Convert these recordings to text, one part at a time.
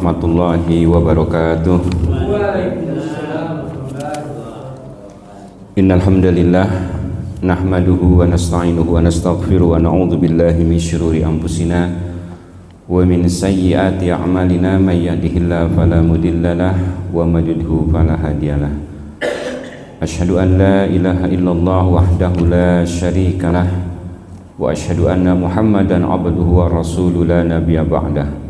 warahmatullahi wabarakatuh. Innal hamdalillah nahmaduhu wa nasta'inuhu wa nastaghfiruh wa na'udzu billahi min syururi anfusina wa min sayyiati a'malina may yahdihillahu fala mudhillalah wa may yudhlil fala hadiyalah. Asyhadu an la ilaha illallah wahdahu la syarikalah wa asyhadu anna Muhammadan abduhu wa rasuluhu la nabiyya ba'dah.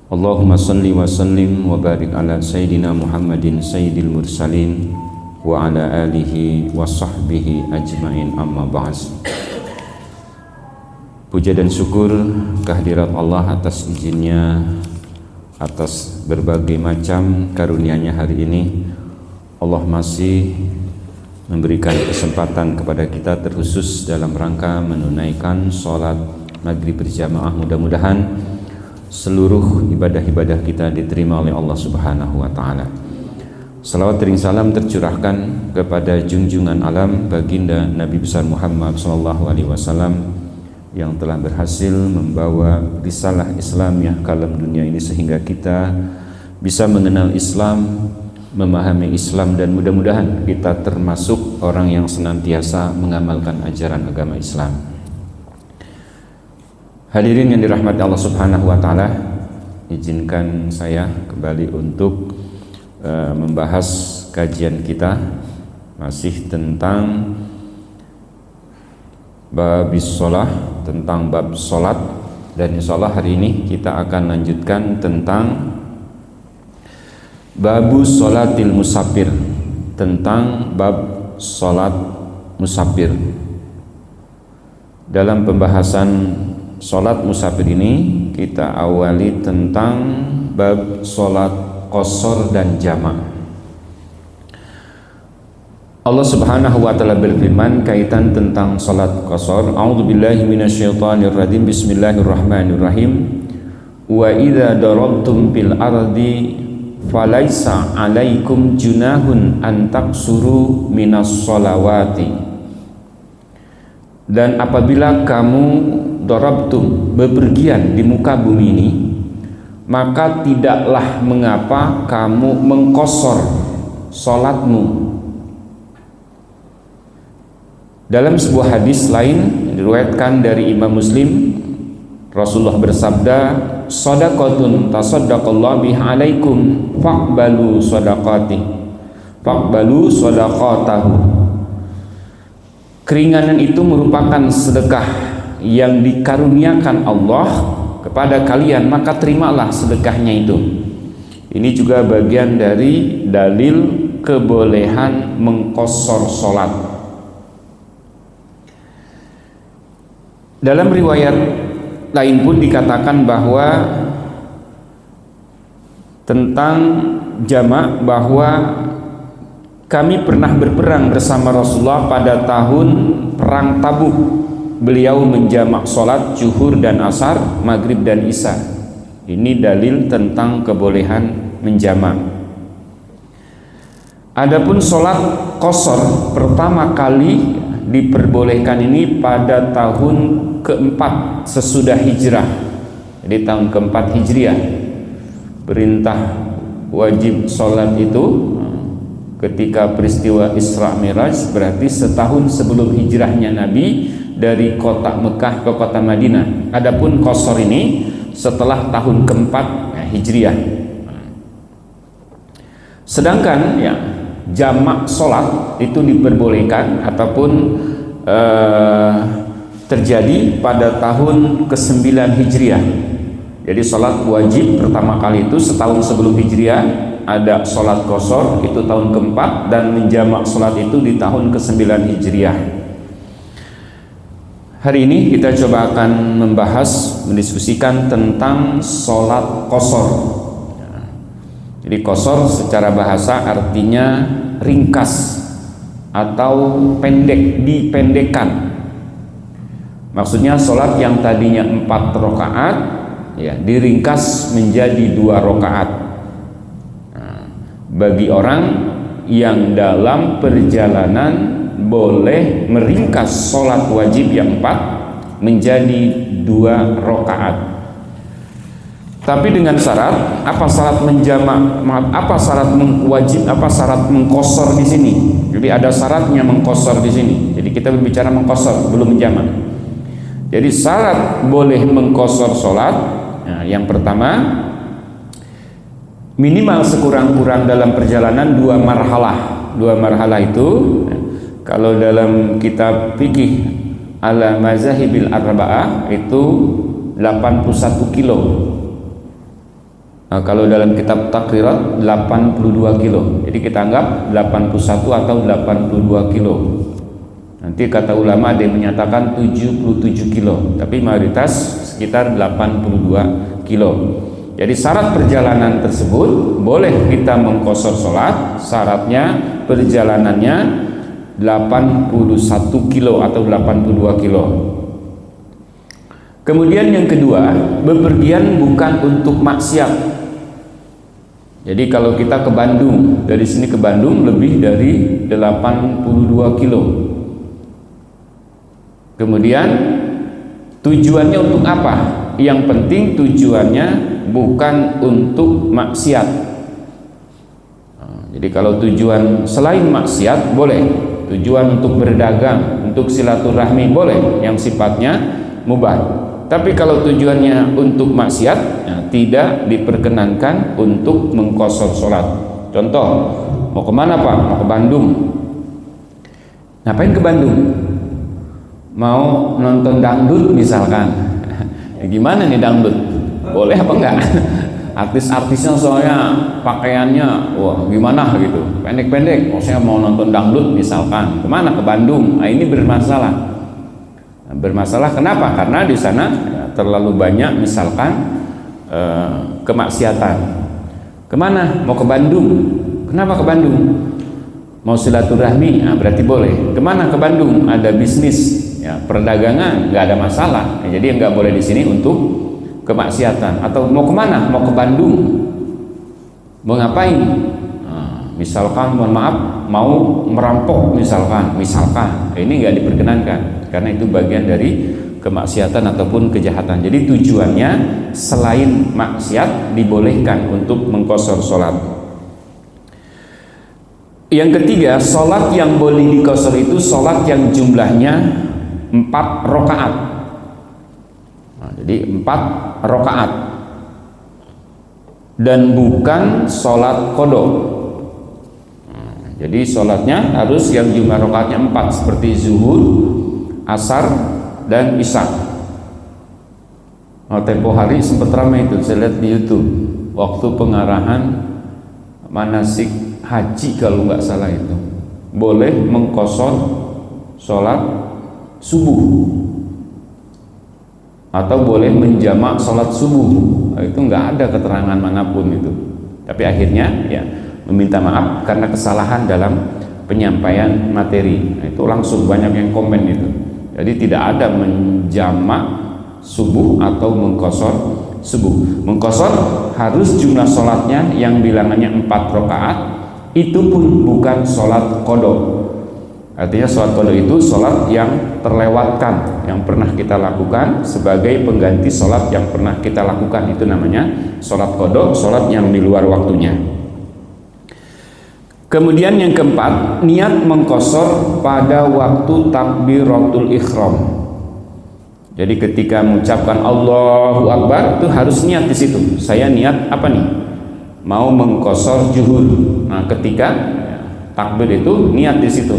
Allahumma salli wa sallim wa barik ala sayyidina Muhammadin sayyidil mursalin wa ala alihi wa sahbihi ajmain, amma ba'd. Puja dan syukur kehadirat Allah atas izinnya, atas berbagai macam karunia-Nya hari ini. Allah masih memberikan kesempatan kepada kita terkhusus dalam rangka menunaikan sholat maghrib berjamaah. Mudah-mudahan seluruh ibadah-ibadah kita diterima oleh Allah Subhanahu wa Ta'ala. Salawat dan salam tercurahkan kepada junjungan alam baginda Nabi besar Muhammad sallallahu alaihi wasallam yang telah berhasil membawa risalah Islamiyah ke alam dunia ini sehingga kita bisa mengenal Islam, memahami Islam, dan mudah-mudahan kita termasuk orang yang senantiasa mengamalkan ajaran agama Islam. Hadirin yang dirahmati Allah Subhanahu wa Ta'ala, izinkan saya kembali untuk membahas kajian kita masih tentang babis sholah, tentang bab sholat, dan insyaallah hari ini kita akan lanjutkan tentang babus sholatil musafir, tentang bab sholat musafir. Dalam pembahasan sholat musafir ini kita awali tentang bab sholat qasar dan jamak. Allah Subhanahu wa Ta'ala berfirman kaitan tentang sholat qasar. A'udzubillahi minasyaitonir rajim. Bismillahirrahmanirrahim. Wa idza darabtum fil ardi falaisa 'alaikum junahun an taqsuru minas sholawati. Dan apabila kamu darabtum, bepergian di muka bumi ini, maka tidaklah mengapa kamu mengqasar salatmu. Dalam sebuah hadis lain diriwayatkan dari Imam Muslim, Rasulullah bersabda, shadaqatun tasaddaqallahu biha alaikum faqbalu shadaqati faqbalu shadaqatahu. Keringanan itu merupakan sedekah yang dikaruniakan Allah kepada kalian, maka terimalah sedekahnya itu. Ini juga bagian dari dalil kebolehan mengqasar salat. Dalam riwayat lain pun dikatakan bahwa tentang jamak, bahwa kami pernah berperang bersama Rasulullah pada tahun perang Tabuk. Beliau menjamak sholat zuhur dan asar, maghrib dan isya. Ini dalil tentang kebolehan menjamak. Adapun sholat qasar pertama kali diperbolehkan ini pada tahun keempat sesudah hijrah. Jadi tahun keempat hijriah. Perintah wajib sholat itu ketika peristiwa Isra Mi'raj, berarti setahun sebelum hijrahnya Nabi dari kota Mekah ke kota Madinah. Adapun qasar ini setelah tahun keempat hijriah. Sedangkan ya, jamak sholat itu diperbolehkan ataupun terjadi pada tahun ke-9 hijriah. Jadi sholat wajib pertama kali itu setahun sebelum hijriah, ada sholat qasar itu tahun keempat, dan menjamak sholat itu di tahun ke-9 hijriah. Hari ini kita coba akan membahas, mendiskusikan tentang sholat qasar. Jadi qasar secara bahasa artinya ringkas atau pendek, dipendekkan. Maksudnya sholat yang tadinya 4 rakaat ya diringkas menjadi 2 rakaat. Bagi orang yang dalam perjalanan boleh meringkas sholat wajib yang 4 menjadi 2 rakaat. Tapi dengan syarat, apa syarat menjamak, apa syarat wajib, apa syarat mengqashar di sini. Jadi ada syaratnya mengqashar di sini. Jadi kita berbicara mengqashar, belum menjamak. Jadi syarat boleh mengqashar salat, nah, yang pertama minimal sekurang-kurang dalam perjalanan 2 marhalah. 2 marhalah itu kalau dalam kitab fikih ala mazahibil arba'ah itu 81 kilo. Nah, kalau dalam kitab takrirat 82 kilo. Jadi kita anggap 81 atau 82 kilo. Nanti kata ulama ada yang menyatakan 77 kilo, tapi mayoritas sekitar 82 kilo. Jadi syarat perjalanan tersebut boleh kita mengqashar sholat. Syaratnya perjalanannya 81 kilo atau 82 kilo. Kemudian yang kedua, bepergian bukan untuk maksiat. Jadi kalau kita ke Bandung, dari sini ke Bandung lebih dari 82 kilo. Kemudian tujuannya untuk apa? Yang penting tujuannya bukan untuk maksiat. Jadi kalau tujuan selain maksiat boleh, tujuan untuk berdagang, untuk silaturahmi boleh, yang sifatnya mubah. Tapi kalau tujuannya untuk maksiat, ya, tidak diperkenankan untuk mengqashar sholat. Contoh, mau kemana Pak? Mau ke Bandung. Ngapain ke Bandung? Mau nonton dangdut misalkan. Ya, gimana nih dangdut? Boleh apa enggak? Artis-artisnya soalnya pakaiannya, wah gimana gitu, pendek-pendek. Maksudnya mau nonton dangdut misalkan. Kemana? Ke Bandung. Nah, ini bermasalah. Bermasalah kenapa? Karena di sana ya, terlalu banyak misalkan kemaksiatan. Kemana? Mau ke Bandung. Kenapa ke Bandung? Mau silaturahmi, nah, berarti boleh. Kemana? Ke Bandung. Ada bisnis, ya, perdagangan, nggak ada masalah. Ya, jadi nggak boleh di sini untuk kemaksiatan. Atau mau kemana? Mau ke Bandung. Mau ngapain? Nah, misalkan, mohon maaf, mau merampok misalkan. Ini nggak diperkenankan. Karena itu bagian dari kemaksiatan ataupun kejahatan. Jadi tujuannya selain maksiat dibolehkan untuk mengqashar sholat. Yang ketiga, sholat yang boleh diqashar itu sholat yang jumlahnya 4 rakaat. Nah, jadi 4 rakaat dan bukan sholat qadha. Nah, jadi sholatnya harus yang jumlah rakaatnya 4 seperti zuhur, asar, dan isya. Nah, tempo hari sempat ramai itu, saya lihat di YouTube waktu pengarahan manasik haji kalau nggak salah itu boleh mengqashar sholat subuh atau boleh menjamak sholat subuh. Nah, itu nggak ada keterangan manapun itu. Tapi akhirnya ya meminta maaf karena kesalahan dalam penyampaian materi. Nah, itu langsung banyak yang komen itu. Jadi tidak ada menjamak subuh atau mengqashar subuh. Mengqashar harus jumlah sholatnya yang bilangannya 4 rakaat, itu pun bukan sholat qadha. Artinya sholat qadha itu sholat yang terlewatkan, yang pernah kita lakukan sebagai pengganti sholat yang pernah kita lakukan. Itu namanya sholat qadha, sholat yang di luar waktunya. Kemudian yang keempat, niat mengqashar pada waktu takbiratul ihram. Jadi ketika mengucapkan Allahu Akbar itu harus niat di situ. Saya niat apa nih? Mau mengqashar zuhur. Nah, ketika ya, takbir itu niat di situ.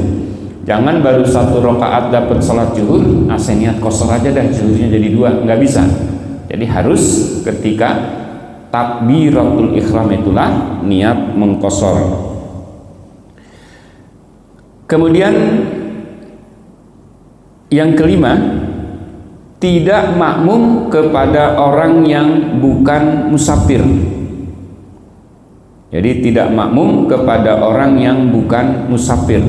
Jangan baru 1 rakaat dapat sholat zuhur, nah saya niat qashar aja dah, zuhurnya jadi 2, nggak bisa. Jadi harus ketika takbiratul ihram itulah niat mengqashar. Kemudian yang kelima, tidak makmum kepada orang yang bukan musafir. Jadi tidak makmum kepada orang yang bukan musafir.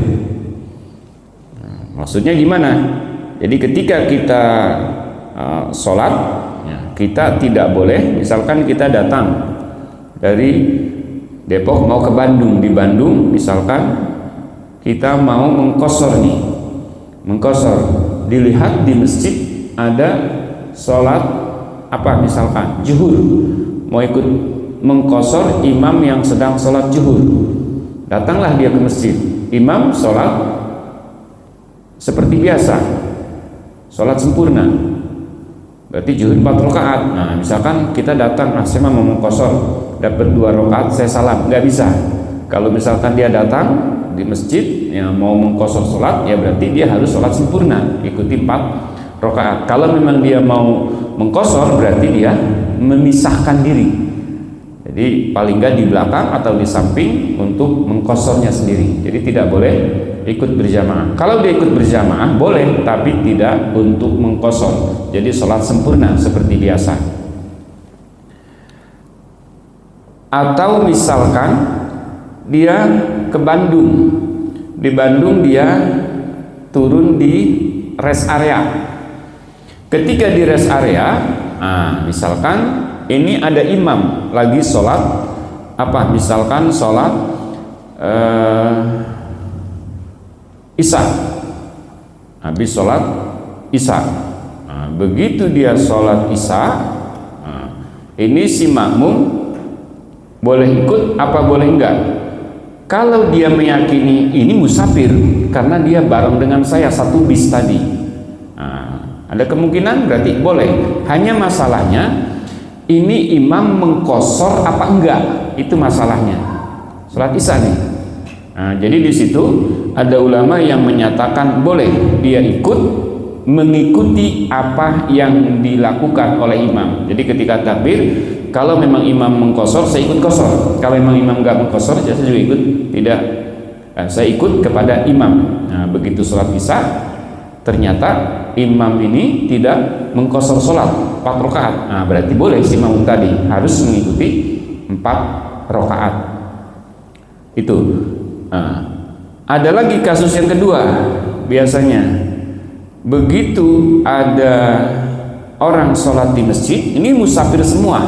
Maksudnya gimana? Jadi ketika kita sholat, kita tidak boleh, misalkan kita datang dari Depok mau ke Bandung, di Bandung misalkan kita mau mengqashar nih, mengqashar, dilihat di masjid ada sholat apa misalkan zuhur, mau ikut mengqashar imam yang sedang sholat zuhur. Datanglah dia ke masjid, imam sholat seperti biasa, sholat sempurna, berarti zuhur 4 rakaat. Nah, misalkan kita datang, saya mau mengqashar, dapat 2 rakaat, saya salam, nggak bisa. Kalau misalkan dia datang di masjid yang mau mengqashar sholat, ya berarti dia harus sholat sempurna, ikuti 4 rakaat. Kalau memang dia mau mengqashar, berarti dia memisahkan diri. Jadi paling nggak di belakang atau di samping untuk mengqasharnya sendiri. Jadi tidak boleh ikut berjamaah. Kalau dia ikut berjamaah boleh, tapi tidak untuk mengqashar. Jadi sholat sempurna seperti biasa. Atau misalkan dia ke Bandung, di Bandung dia turun di rest area. Ketika di rest area, misalkan ini ada imam lagi sholat apa? Misalkan sholat Isya, habis sholat Isya. Begitu dia sholat Isya, ini si makmum boleh ikut apa boleh enggak? Kalau dia meyakini ini musafir karena dia bareng dengan saya satu bis tadi, ada kemungkinan berarti boleh. Hanya masalahnya ini imam mengqashar apa enggak, itu masalahnya. Sholat Isya nih. Jadi di situ ada ulama yang menyatakan boleh dia ikut mengikuti apa yang dilakukan oleh imam. Jadi ketika takbir, kalau memang imam mengqashar, saya ikut qashar. Kalau memang imam enggak mengqashar, saya juga ikut tidak. Saya ikut kepada imam. Begitu sholat Isya, ternyata imam ini tidak mengqashar sholat 4 rakaat. Berarti boleh si makmum tadi harus mengikuti 4 rakaat. Itu. Ada lagi kasus yang kedua. Biasanya begitu ada orang sholat di masjid, ini musafir semua.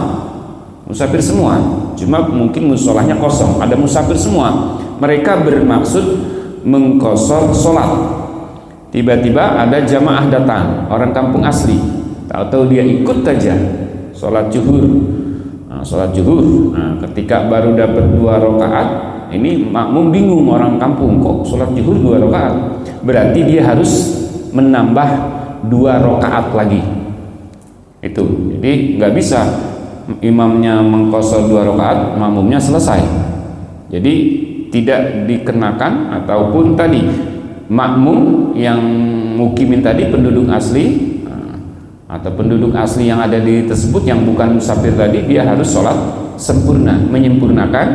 Musafir semua. Cuma mungkin musholahnya kosong, ada musafir semua. Mereka bermaksud mengqashar sholat. Tiba-tiba ada jamaah datang, orang kampung asli, tahu-tahu dia ikut aja sholat zuhur. Sholat zuhur, ketika baru dapat 2 rakaat, ini makmum bingung, orang kampung kok sholat zuhur 2 rakaat, berarti dia harus menambah 2 rakaat lagi. Itu, jadi nggak bisa imamnya mengqashar 2 rakaat, makmumnya selesai. Jadi tidak dikenakan, ataupun tadi makmum yang mukimin tadi penduduk asli atau penduduk asli yang ada di tersebut yang bukan musafir tadi, dia harus sholat sempurna, menyempurnakan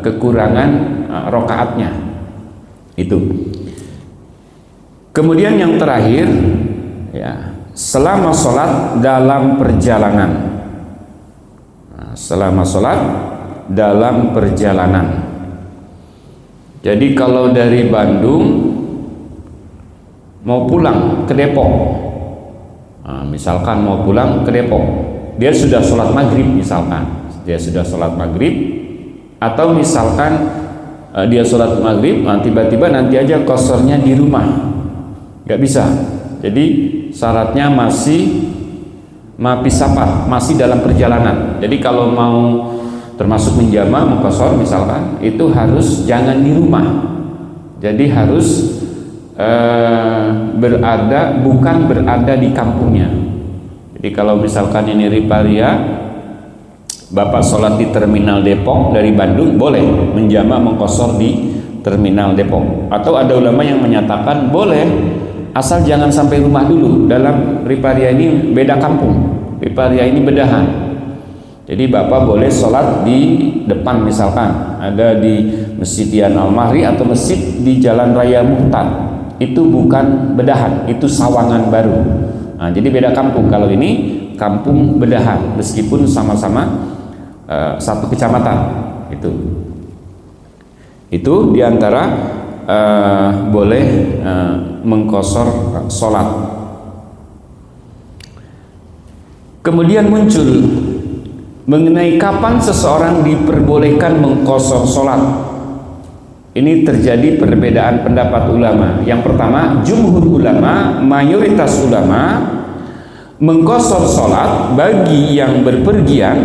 kekurangan rakaatnya. Itu. Kemudian yang terakhir, ya, selama sholat dalam perjalanan. Selama sholat dalam perjalanan. Jadi kalau dari Bandung mau pulang ke Depok, misalkan mau pulang ke Depok, dia sudah sholat maghrib, misalkan dia sudah sholat maghrib, atau misalkan dia sholat maghrib, tiba-tiba nanti aja qasharnya di rumah, nggak bisa. Jadi syaratnya masih mapis safar, masih dalam perjalanan. Jadi kalau mau termasuk menjama, mengqashar misalkan, itu harus jangan di rumah. Jadi harus bukan berada di kampungnya. Jadi kalau misalkan ini Riparia, Bapak sholat di terminal Depok dari Bandung, boleh menjama mengqashar di terminal Depok. Atau ada ulama yang menyatakan boleh, asal jangan sampai rumah dulu. Dalam Riparia ini beda kampung, Riparia ini bedahan. Jadi Bapak boleh sholat di depan, misalkan ada di Masjid Dian Al-Mahri atau masjid di Jalan Raya Muhtad, itu bukan bedahan, itu Sawangan Baru. Jadi beda kampung. Kalau ini kampung bedahan, meskipun sama-sama satu kecamatan. Itu diantara boleh mengqashar sholat. Kemudian muncul mengenai kapan seseorang diperbolehkan mengqashar sholat. Ini terjadi perbedaan pendapat ulama. Yang pertama, jumhur ulama, mayoritas ulama mengqashar sholat bagi yang berpergian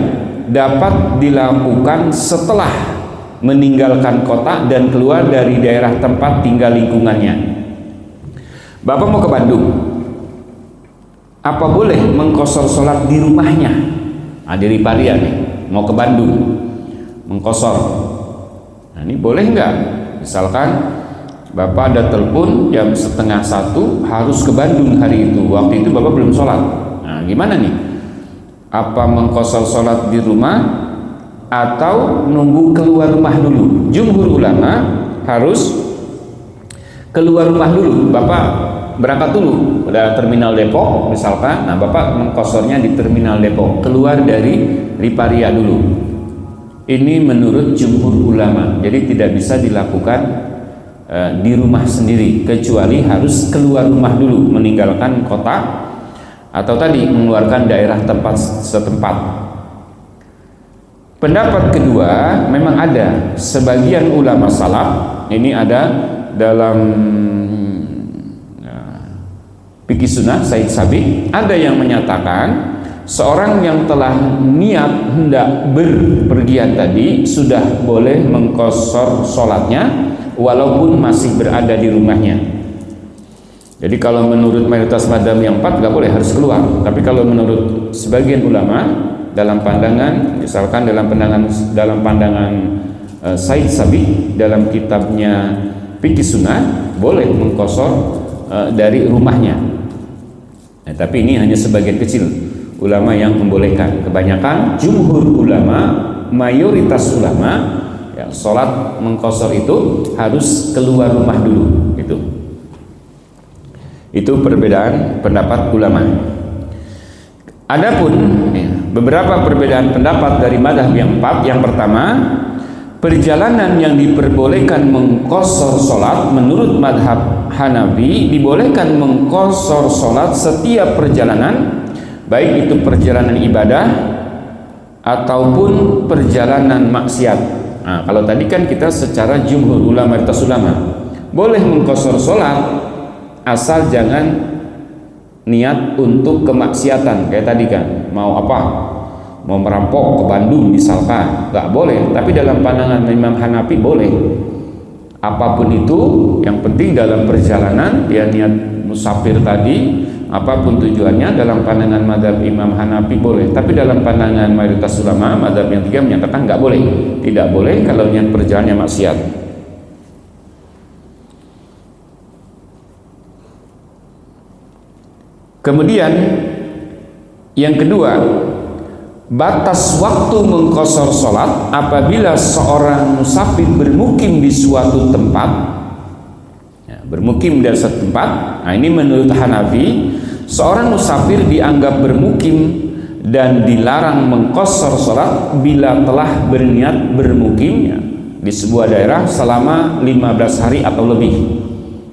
dapat dilakukan setelah meninggalkan kota dan keluar dari daerah tempat tinggal lingkungannya. Bapak mau ke Bandung, apa boleh mengqashar sholat di rumahnya? Nah, di Riparia nih, mau ke Bandung, mengqashar. Nah, ini boleh nggak? Misalkan Bapak ada telepon jam 12:30 harus ke Bandung hari itu. Waktu itu Bapak belum sholat. Nah, gimana nih? Apa mengqashar sholat di rumah atau nunggu keluar rumah dulu? Jumhur ulama harus keluar rumah dulu. Bapak berangkat dulu udah terminal Depok misalkan. Nah, Bapak mengqasharnya di terminal Depok, keluar dari Riparia dulu. Ini menurut jumhur ulama. Jadi tidak bisa dilakukan di rumah sendiri, kecuali harus keluar rumah dulu, meninggalkan kota atau tadi mengeluarkan daerah tempat setempat. Pendapat kedua, memang ada sebagian ulama salaf, ini ada dalam Fikih Sunnah Said Sabiq, ada yang menyatakan seorang yang telah niat hendak berpergian tadi sudah boleh mengqashar sholatnya walaupun masih berada di rumahnya. Jadi kalau menurut mayoritas madzhab yang 4 nggak boleh, harus keluar. Tapi kalau menurut sebagian ulama dalam pandangan, misalkan dalam pandangan Said Sabiq dalam kitabnya Fikih Sunnah, boleh mengqashar dari rumahnya. Nah, tapi ini hanya sebagian kecil ulama yang membolehkan. Kebanyakan jumhur ulama, mayoritas ulama, ya, sholat mengqashar itu harus keluar rumah dulu. Itu perbedaan pendapat ulama. Adapun beberapa perbedaan pendapat dari mazhab yang 4. Yang pertama, perjalanan yang diperbolehkan mengqashar sholat menurut mazhab Hanafi, dibolehkan mengqashar sholat setiap perjalanan, baik itu perjalanan ibadah ataupun perjalanan maksiat. Nah, kalau tadi kan kita secara jumhur ulama, mayoritas ulama boleh mengqashar sholat asal jangan niat untuk kemaksiatan. Kayak tadi kan, mau apa? Mau merampok ke Bandung misalkan, nggak boleh. Tapi dalam pandangan Imam Hanafi boleh. Apapun itu, yang penting dalam perjalanan dia niat musafir tadi, apapun tujuannya, dalam pandangan mazhab Imam Hanafi boleh. Tapi dalam pandangan mayoritas ulama, mazhab yang 3 menyatakan nggak boleh. Tidak boleh kalau niat perjalanannya maksiat. Kemudian yang kedua, batas waktu mengqashar sholat apabila seorang musafir bermukim di suatu tempat, ya, bermukim di suatu tempat. Nah, ini menurut Hanafi, seorang musafir dianggap bermukim dan dilarang mengqashar sholat bila telah berniat bermukim, ya, di sebuah daerah selama 15 hari atau lebih.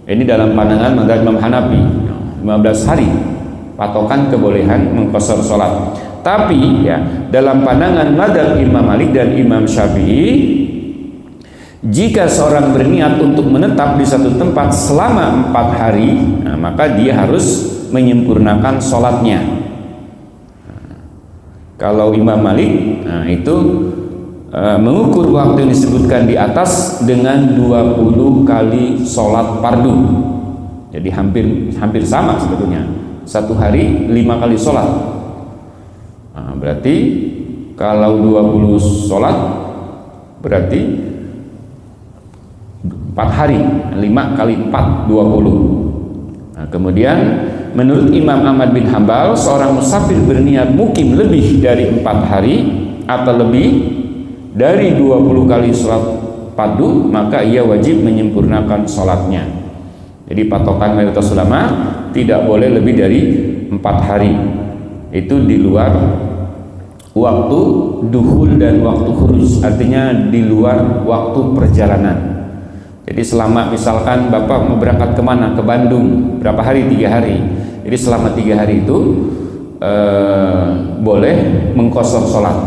Ini dalam pandangan mazhab Imam Hanafi, 15 hari patokan kebolehan mengqashar sholat. Tapi ya, dalam pandangan mazhab Imam Malik dan Imam Syafi'i, jika seorang berniat untuk menetap di satu tempat selama 4 hari, nah, maka dia harus menyempurnakan sholatnya. Nah, kalau Imam Malik, nah, itu mengukur waktu yang disebutkan di atas dengan 20 kali sholat fardu. Jadi hampir sama sebetulnya. Satu hari 5 kali sholat. Nah, berarti kalau 20 sholat berarti 4 hari, 5 kali 4 20. Nah, kemudian menurut Imam Ahmad bin Hambal, seorang musafir berniat mukim lebih dari 4 hari atau lebih dari 20 kali sholat fardu, maka ia wajib menyempurnakan sholatnya. Jadi patokan mayoritas ulama tidak boleh lebih dari 4 hari. Itu di luar waktu dukhul dan waktu khuruj, artinya di luar waktu perjalanan. Jadi selama misalkan Bapak mau berangkat kemana? Ke Bandung, berapa hari? 3 hari. Jadi selama 3 hari itu boleh mengqashar sholat.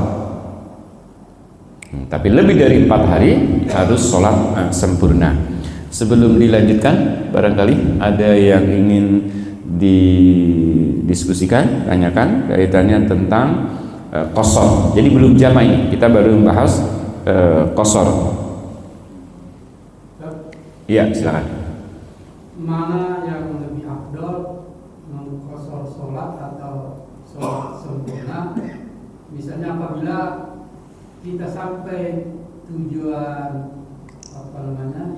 Tapi lebih dari 4 hari harus sholat sempurna. Sebelum dilanjutkan, barangkali ada yang ingin didiskusikan, tanyakan kaitannya tentang qasar. Jadi belum jama ini, kita baru membahas qasar. Iya, silakan. Mana yang lebih afdol, mengqasar sholat atau sholat sempurna? Misalnya apabila kita sampai tujuan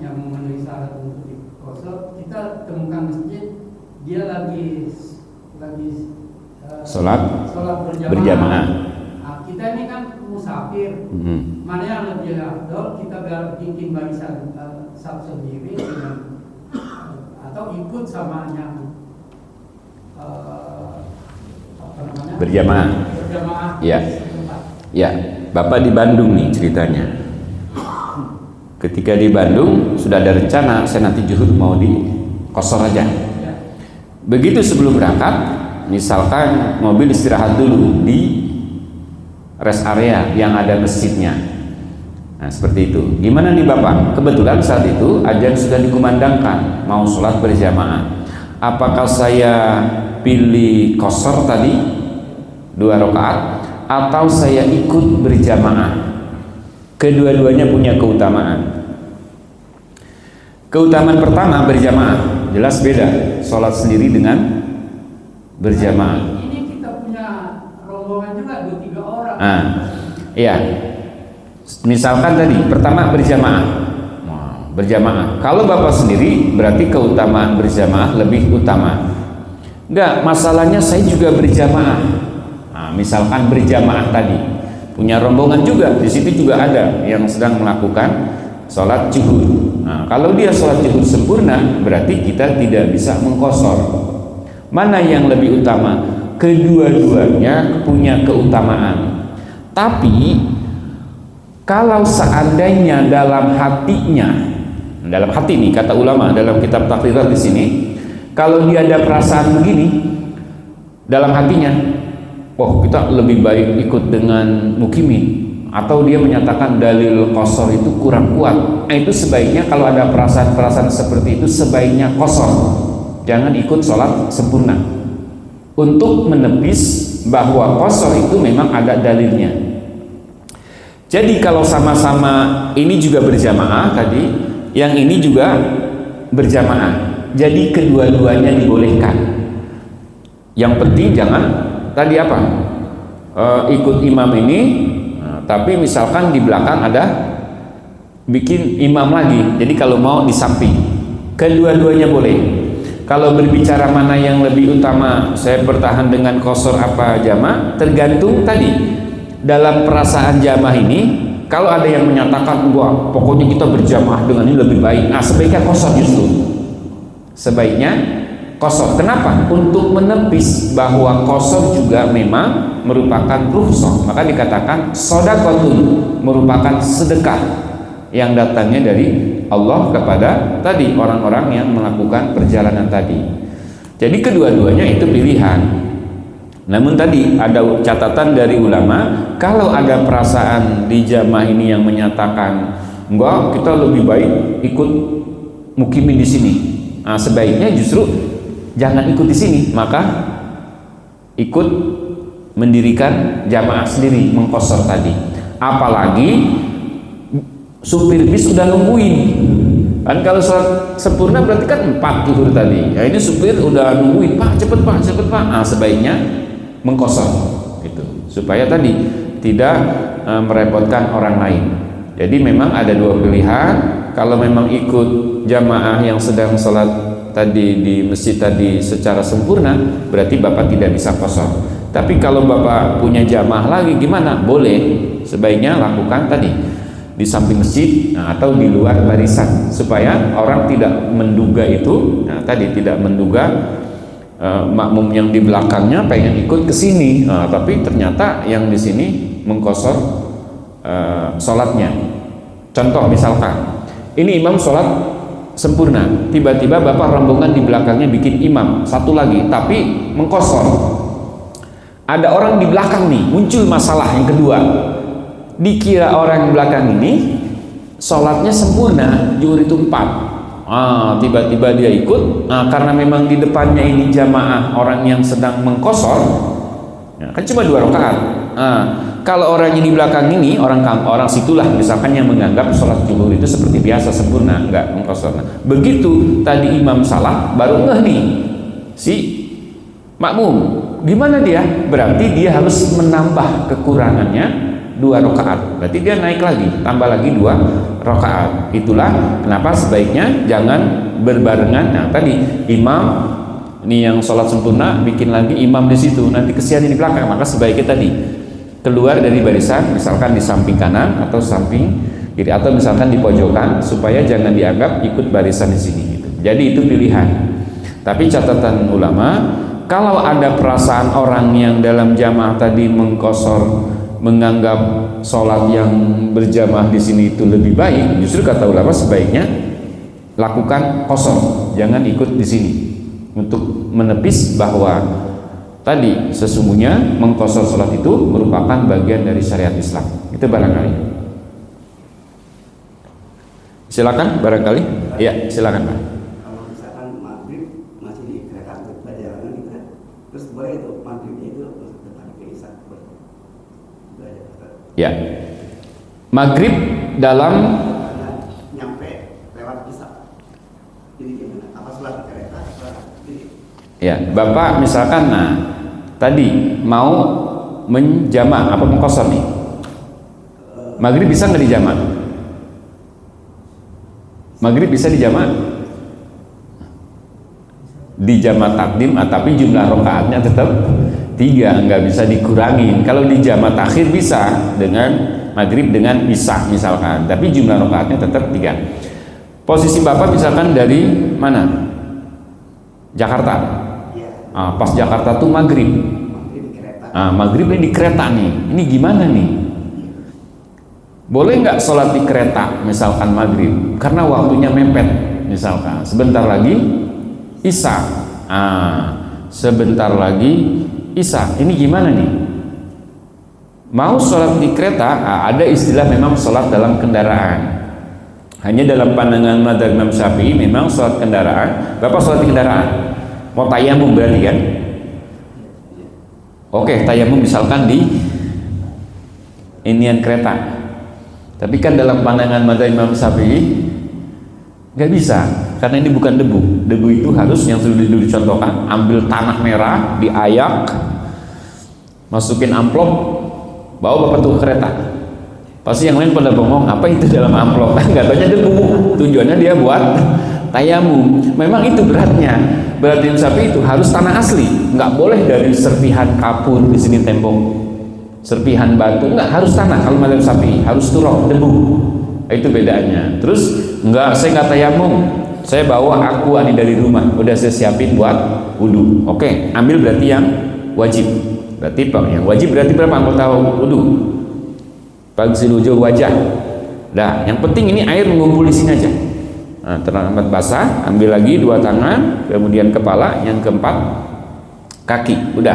yang memenuhi syarat untuk diqasar, kita temukan masjid, dia lagi sholat berjamaah. Nah, kita ini kan musafir. Mana yang lebih afdol, kita bikin barisan saf sendiri dengan atau ikut sama yang berjamaah. Ya. Ya, Bapak di Bandung nih ceritanya. Ketika di Bandung sudah ada rencana saya nanti zuhur mau di qasar aja. Begitu sebelum berangkat, misalkan mobil istirahat dulu di rest area yang ada masjidnya. Nah, seperti itu. Gimana nih Bapak? Kebetulan saat itu azan sudah dikumandangkan, mau sholat berjamaah. Apakah saya pilih qasar tadi 2 rakaat atau saya ikut berjamaah? Kedua-duanya punya keutamaan. Keutamaan pertama berjamaah, jelas beda sholat sendiri dengan berjamaah. Ini kita punya rombongan juga 2-3 orang. Iya. Misalkan tadi pertama berjamaah. Berjamaah. Kalau Bapak sendiri berarti keutamaan berjamaah lebih utama. Enggak, masalahnya saya juga berjamaah. Nah, misalkan berjamaah tadi punya rombongan juga, di situ juga ada yang sedang melakukan sholat zuhur. Nah, kalau dia sholat zuhur sempurna, berarti kita tidak bisa mengqasar. Mana yang lebih utama? Kedua-duanya punya keutamaan. Tapi kalau seandainya dalam hati nih kata ulama dalam kitab Taqrirat di sini, kalau dia ada perasaan begini dalam hatinya, oh kita lebih baik ikut dengan mukimin, atau dia menyatakan dalil qasar itu kurang kuat, nah itu sebaiknya kalau ada perasaan-perasaan seperti itu sebaiknya qasar, jangan ikut sholat sempurna, untuk menepis bahwa qasar itu memang ada dalilnya. Jadi kalau sama-sama ini juga berjamaah tadi, yang ini juga berjamaah, jadi kedua-duanya dibolehkan. Yang penting jangan tadi apa? Ikut imam ini, tapi misalkan di belakang ada bikin imam lagi. Jadi kalau mau di samping, kedua-duanya boleh. Kalau berbicara mana yang lebih utama, saya bertahan dengan qasar apa jamaah, tergantung tadi dalam perasaan jamaah ini. Kalau ada yang menyatakan wah pokoknya kita berjamaah dengan ini lebih baik, nah sebaiknya qasar justru. Sebaiknya qasar. Kenapa? Untuk menepis bahwa qasar juga memang merupakan rukhsah. Maka dikatakan shadaqatun, merupakan sedekah yang datangnya dari Allah kepada tadi orang-orang yang melakukan perjalanan tadi. Jadi kedua-duanya itu pilihan. Namun tadi ada catatan dari ulama, kalau ada perasaan di jamaah ini yang menyatakan enggak, kita lebih baik ikut mukimin di sini. Nah, sebaiknya justru jangan ikut di sini, maka ikut mendirikan jamaah sendiri, mengqasar tadi. Apalagi supir bis sudah nungguin. Kan kalau sholat sempurna berarti kan 4 zuhur tadi. Ya ini supir udah nungguin, Pak, cepet Pak, cepet Pak. Nah, sebaiknya mengqasar itu supaya tadi tidak merepotkan orang lain. Jadi memang ada 2 pilihan. Kalau memang ikut jamaah yang sedang sholat tadi di masjid tadi secara sempurna, berarti Bapak tidak bisa qasar. Tapi kalau Bapak punya jamaah lagi gimana? Boleh, sebaiknya lakukan tadi di samping masjid, atau di luar barisan, supaya orang tidak menduga itu, tadi tidak menduga makmum yang di belakangnya pengen ikut ke sini, tapi ternyata yang di sini mengqasar sholatnya. Contoh misalkan ini imam sholat sempurna, tiba-tiba Bapak rombongan di belakangnya bikin imam satu lagi tapi mengqasar. Ada orang di belakang nih, muncul masalah yang kedua, dikira orang belakang ini sholatnya sempurna, zuhur itu 4. Tiba-tiba dia ikut, karena memang di depannya ini jamaah orang yang sedang mengqasar, kan cuma 2 rakaat. Kalau orangnya di belakang ini orang situlah misalkan yang menganggap sholat zuhur itu seperti biasa sempurna, enggak mengkosor. Begitu tadi imam salah, baru ngeh nih si makmum, gimana dia? Berarti dia harus menambah kekurangannya 2 rakaat. Berarti dia naik lagi, tambah lagi 2 rakaat. Itulah kenapa sebaiknya jangan berbarengan. Nah tadi imam ini yang sholat sempurna bikin lagi imam di situ, nanti kesian di belakang. Maka sebaiknya tadi keluar dari barisan, misalkan di samping kanan atau samping kiri atau misalkan di pojokan, supaya jangan dianggap ikut barisan di sini gitu. Jadi itu pilihan. Tapi catatan ulama, kalau ada perasaan orang yang dalam jamaah tadi mengkosor, menganggap sholat yang berjamaah di sini itu lebih baik, justru kata ulama sebaiknya lakukan kosor, jangan ikut di sini, untuk menepis bahwa tadi sesungguhnya mengkosor sholat itu merupakan bagian dari syariat Islam. Itu barangkali. Silakan barangkali. Ya, silakan Pak. Kalau misalkan maghrib masih di kereta perjalanan kita, terus boleh itu maghribnya itu depan ke isya. Ya. Maghrib dalam nyampe lewat isya. Jadi gimana? Apa sholat di kereta? Ya, Bapak misalkan tadi mau menjamak apa mengkosor nih? Maghrib bisa nggak dijamak? Maghrib bisa dijamak? Dijamak takdim, tapi jumlah rakaatnya tetap 3, nggak bisa dikurangin. Kalau dijamak takhir bisa dengan maghrib dengan isya misalkan, tapi jumlah rakaatnya tetap 3. Posisi Bapak misalkan dari mana? Jakarta. Pas Jakarta tuh maghrib. Maghrib ini di kereta nih. Ini gimana nih? Boleh nggak sholat di kereta misalkan maghrib? Karena waktunya mepet misalkan. Sebentar lagi isya. Sebentar lagi isya. Ini gimana nih? Mau sholat di kereta? Ada istilah memang sholat dalam kendaraan. Hanya dalam pandangan madzhab Imam Syafi'i memang sholat kendaraan. Bapak sholat di kendaraan. Mau tayamum berarti kan? Oke, tayamum misalkan di inian kereta. Tapi kan dalam pandangan madzhab Imam Syafi'i nggak bisa, karena ini bukan debu. Debu itu harus yang sudah dicontohkan, ambil tanah merah, diayak, masukin amplop, bawa Bapak tuh ke kereta. Pasti yang lain pada bengong, apa itu dalam amplop? Nggak taunya debu. Tujuannya dia buat tayamum. Memang itu beratnya. Berarti sapi itu harus tanah asli, nggak boleh dari serpihan kapur di sini tembok, serpihan batu, nggak, harus tanah. Kalau malam sapi harus turun debu, itu bedanya. Terus nggak, saya nggak tayamum, saya bawa aqua nih dari rumah, udah saya siapin buat wudhu. Oke, ambil berarti yang wajib. Berarti yang wajib berarti berapa anggota wudhu? Bagsil wujuh wajah. Nah, yang penting ini air mengumpul di sini aja. Terlambat basah, ambil lagi 2 tangan, kemudian kepala, yang keempat kaki, udah.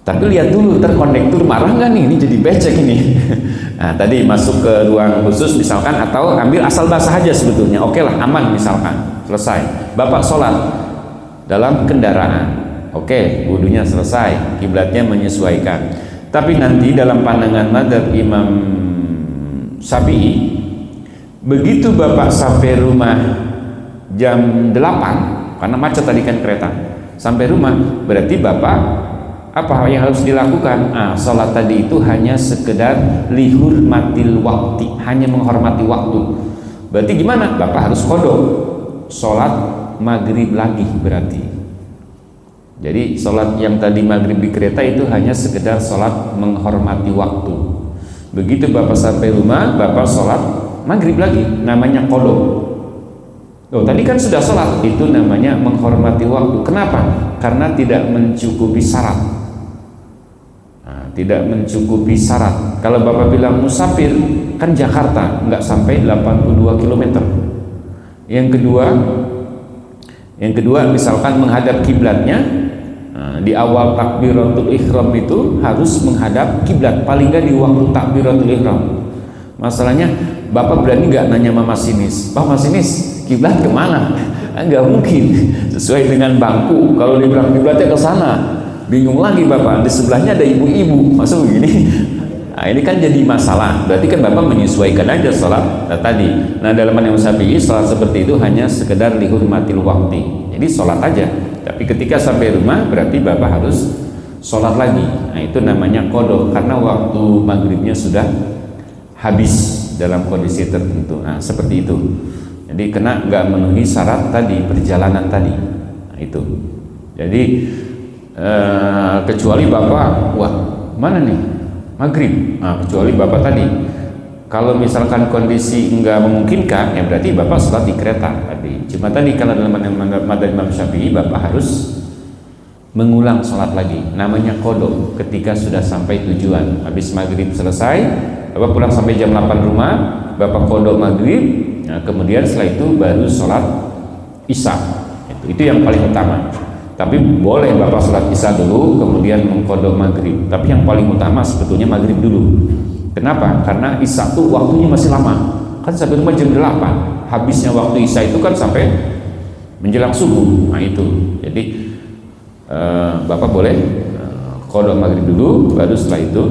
Tapi lihat dulu, terkondektur marah nggak nih? Ini jadi becek ini. Tadi masuk ke ruang khusus misalkan, atau ambil asal basah aja sebetulnya. Oke lah, aman misalkan, selesai. Bapak sholat dalam kendaraan, oke, wudhunya selesai, kiblatnya menyesuaikan. Tapi nanti dalam pandangan madzhab Imam Syafi'i, begitu Bapak sampai rumah jam 8, karena macet tadi kan kereta, sampai rumah, berarti Bapak apa yang harus dilakukan? Sholat tadi itu hanya sekedar lihurmatil waktu, hanya menghormati waktu. Berarti gimana? Bapak harus qadha, sholat maghrib lagi berarti. Jadi sholat yang tadi maghrib di kereta itu hanya sekedar sholat menghormati waktu. Begitu Bapak sampai rumah, Bapak sholat maghrib lagi, namanya qadha. Tadi kan sudah sholat, itu namanya menghormati waktu. Kenapa? Karena tidak mencukupi syarat. Tidak mencukupi syarat. Kalau Bapak bilang musafir, kan Jakarta, nggak sampai 82 km. Yang kedua misalkan menghadap kiblatnya, di awal takbiratul ihram itu harus menghadap kiblat, paling nggak di waktu takbiratul ihram. Masalahnya Bapak berani nggak nanya sama masinis, Pak masinis kiblat kemana? Nggak mungkin, sesuai dengan bangku. Kalau dibilang kiblatnya ke sana, bingung lagi Bapak, di sebelahnya ada ibu-ibu, maksud begini. Nah, ini kan jadi masalah. Berarti kan Bapak menyesuaikan aja sholat tadi. Nah, dalam Imam Syafi'i sholat seperti itu hanya sekedar lihurmatil waqti. Jadi sholat aja. Tapi ketika sampai rumah berarti Bapak harus sholat lagi. Nah, itu namanya qada karena waktu maghribnya sudah habis dalam kondisi tertentu. Nah, seperti itu. Jadi kena nggak memenuhi syarat tadi perjalanan tadi. Nah, itu. Jadi kecuali Bapak, wah mana nih maghrib, nah, kecuali Bapak tadi kalau misalkan kondisi enggak memungkinkan ya berarti Bapak sholat di kereta tadi. Cuma tadi kalau dalam madzhab Imam Syafi'i Bapak harus mengulang sholat lagi, namanya qada ketika sudah sampai tujuan. Habis maghrib selesai Bapak pulang sampai jam 8 rumah, Bapak qada maghrib, nah, kemudian setelah itu baru sholat isya. Itu yang paling utama. Tapi boleh Bapak sholat isya dulu kemudian mengqada maghrib, tapi yang paling utama sebetulnya maghrib dulu. Kenapa? Karena isya itu waktunya masih lama, kan sampai rumah jam 8, habisnya waktu isya itu kan sampai menjelang subuh. Nah itu, jadi Bapak boleh qada maghrib dulu, baru setelah itu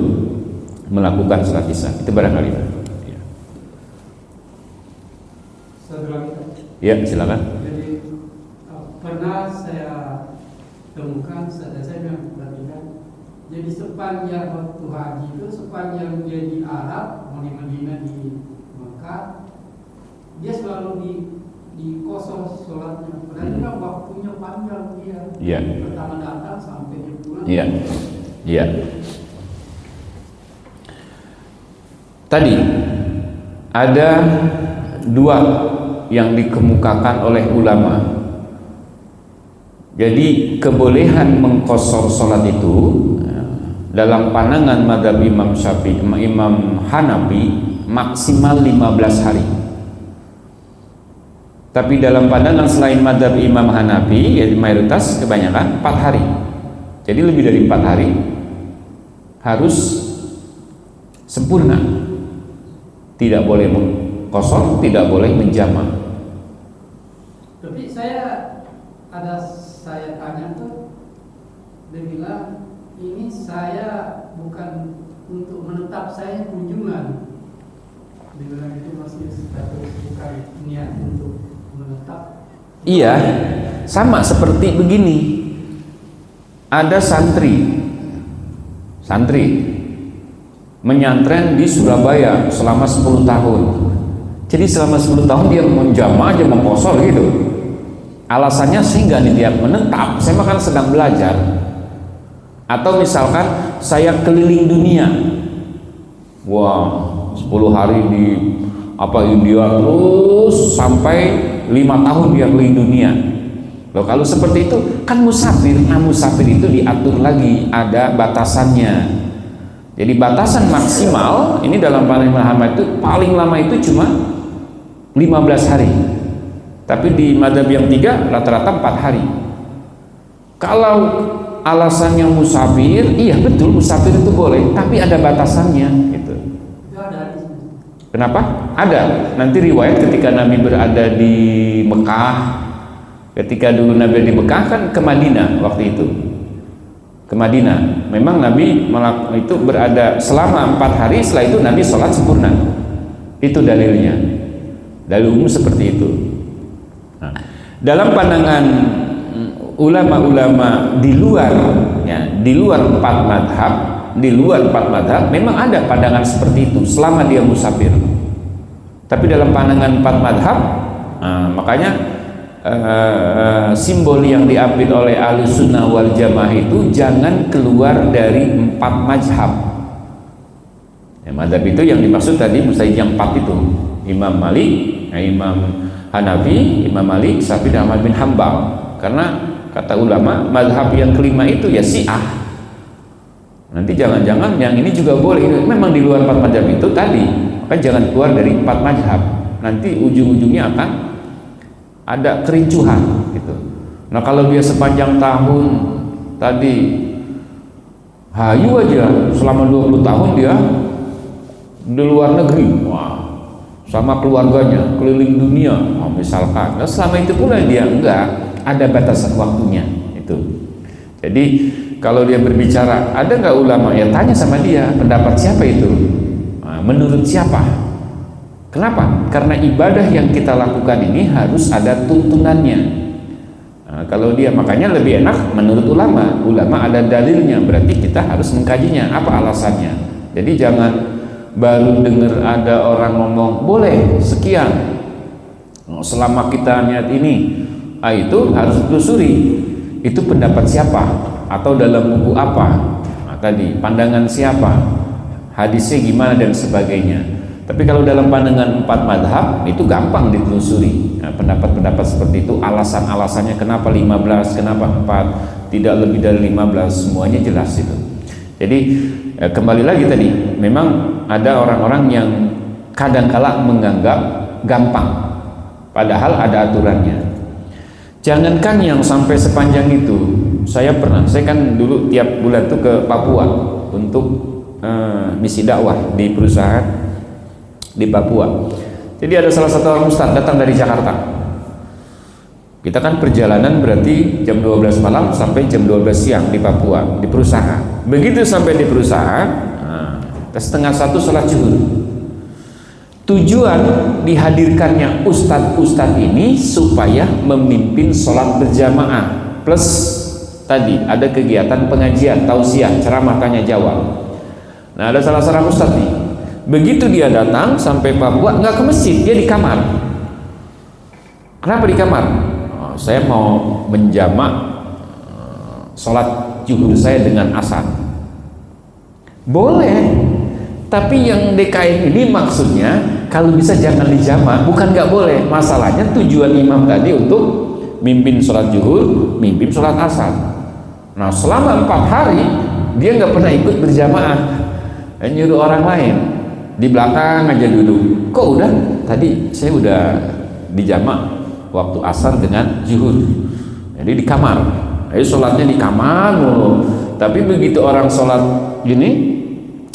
melakukan sholat isya. Itu barangkali ya. Ya silakan. Jadi pernah saya temukan, saya perhatikan, jadi sepanjang waktu haji itu, sepanjang dia di Arab, di Madinah, di Mekah, dia selalu di kosong sholatnya. Padahal kan waktunya panjang dia. Iya. Pertama datang sampai dia pulang. Iya. Iya. Tadi ada dua yang dikemukakan oleh ulama. Jadi kebolehan mengqasar salat itu dalam pandangan madzhab Imam Syafi'i, Imam Hanafi maksimal 15 hari. Tapi dalam pandangan selain madzhab Imam Hanafi, yaitu mayoritas kebanyakan 4 hari. Jadi lebih dari 4 hari harus sempurna. Tidak boleh mengqasar, tidak boleh menjamak. Tapi saya tanya tuh, dia bilang ini saya bukan untuk menetap, saya kunjungan. Dia bilang itu masih status bukan niat untuk menetap. Iya, sama seperti begini. Ada santri menyantren di Surabaya selama 10 tahun. Jadi selama 10 tahun dia menjama aja, mengqasar gitu. Alasannya sehingga tidak menetap, saya makan sedang belajar. Atau misalkan saya keliling dunia, wah 10 hari di India terus sampai 5 tahun dia keliling dunia. Loh, kalau seperti itu kan musafir. Nah, musafir itu diatur lagi, ada batasannya. Jadi batasan maksimal ini dalam pandangan itu paling lama itu cuma 15 hari. Tapi di madzhab yang 3 rata-rata 4 hari. Kalau alasannya musafir, iya betul musafir itu boleh, tapi ada batasannya gitu. Kenapa? Ada. Nanti riwayat ketika Nabi berada di Mekah, ketika dulu Nabi di Mekah kan ke Madinah waktu itu. Ke Madinah. Memang Nabi itu berada selama 4 hari, setelah itu Nabi sholat sempurna. Itu dalilnya. Dalil umum seperti itu. Nah, dalam pandangan ulama-ulama di luar 4 madhab, memang ada pandangan seperti itu selama dia musafir. Tapi dalam pandangan 4 madhab, makanya simbol yang diambil oleh ahli sunnah wal jamaah itu jangan keluar dari 4 mazhab. Mazhab itu yang dimaksud tadi Musaid yang 4 itu, Imam Malik, Imam Hanafi, Imam Malik, Syafi'i, dan Ahmad bin Hambal. Karena kata ulama mazhab yang kelima itu ya Syiah. Nanti jangan-jangan yang ini juga boleh. Memang di luar 4 mazhab itu tadi, maka jangan keluar dari 4 mazhab. Nanti ujung-ujungnya akan ada kerincuhan gitu. Nah, kalau dia sepanjang tahun tadi hayu aja selama 20 tahun dia di luar negeri, wah, sama keluarganya keliling dunia, misalkan. Nah, selama itu pula dia enggak ada batasan waktunya itu. Jadi kalau dia berbicara, ada nggak ulama? Ya tanya sama dia, pendapat siapa itu? Nah, menurut siapa? Kenapa? Karena ibadah yang kita lakukan ini harus ada tuntunannya. Nah, kalau dia, makanya lebih enak menurut ulama. Ulama ada dalilnya, berarti kita harus mengkajinya. Apa alasannya? Jadi jangan baru dengar ada orang ngomong boleh sekian, selama kita niat ini, itu harus ditelusuri. Itu pendapat siapa? Atau dalam buku apa? Nah, tadi pandangan siapa, hadisnya gimana dan sebagainya. Tapi kalau dalam pandangan 4 madhab itu gampang ditelusuri. Nah, pendapat-pendapat seperti itu, alasan-alasannya kenapa 15, kenapa 4, tidak lebih dari 15, semuanya jelas itu. Jadi kembali lagi tadi, memang ada orang-orang yang kadang-kala menganggap gampang, padahal ada aturannya. Jangankan yang sampai sepanjang itu. Saya kan dulu tiap bulan tuh ke Papua untuk misi dakwah di perusahaan di Papua. Jadi ada salah satu orang ustadz datang dari Jakarta. Kita kan perjalanan berarti jam 12 malam sampai jam 12 siang di Papua, di perusahaan. Begitu sampai di perusahaan, setengah 1 sholat zuhur. Tujuan dihadirkannya ustadz-ustadz ini supaya memimpin sholat berjamaah, plus tadi ada kegiatan pengajian, tausiah, ceramah, tanya jawab. Nah, ada salah seorang ustadz nih, begitu dia datang sampai Papua, nggak ke masjid, dia di kamar. Kenapa di kamar? Saya mau menjamak sholat zuhur saya dengan asar. Boleh, tapi yang DKM ini maksudnya kalau bisa jangan dijamak, bukan nggak boleh. Masalahnya tujuan imam tadi untuk mimpin sholat zuhur, mimpin sholat asar. Nah, selama 4 hari dia nggak pernah ikut berjamaah, nyuruh orang lain di belakang aja duduk. Kok udah? Tadi saya udah dijamak waktu asar dengan zuhur, jadi di kamar. Jadi sholatnya di kamar mulu. Tapi begitu orang sholat gini,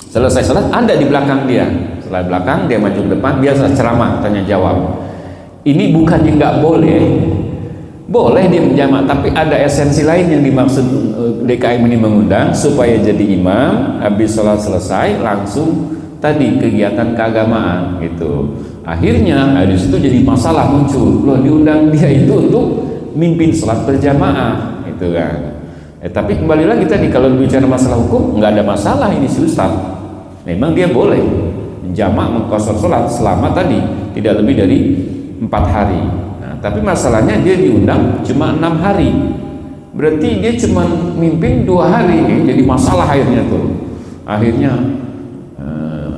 selesai sholat, Anda di belakang dia. Setelah belakang, dia maju ke depan, biasa ceramah, tanya jawab. Ini bukannya nggak boleh, boleh dia menjamak, tapi ada esensi lain yang dimaksud DKM ini mengundang, supaya jadi imam, habis sholat selesai, langsung tadi kegiatan keagamaan gitu. Akhirnya di situ jadi masalah muncul, loh diundang dia itu untuk mimpin sholat berjamaah, gitu kan. Tapi kembali lagi tadi, kalau bicara masalah hukum, nggak ada masalah ini si Ustaz. Memang dia boleh menjamak, mengqashar sholat selama tadi tidak lebih dari 4 hari. Nah, tapi masalahnya dia diundang cuma 6 hari. Berarti dia cuma mimpin 2 hari, jadi masalah akhirnya tuh. Akhirnya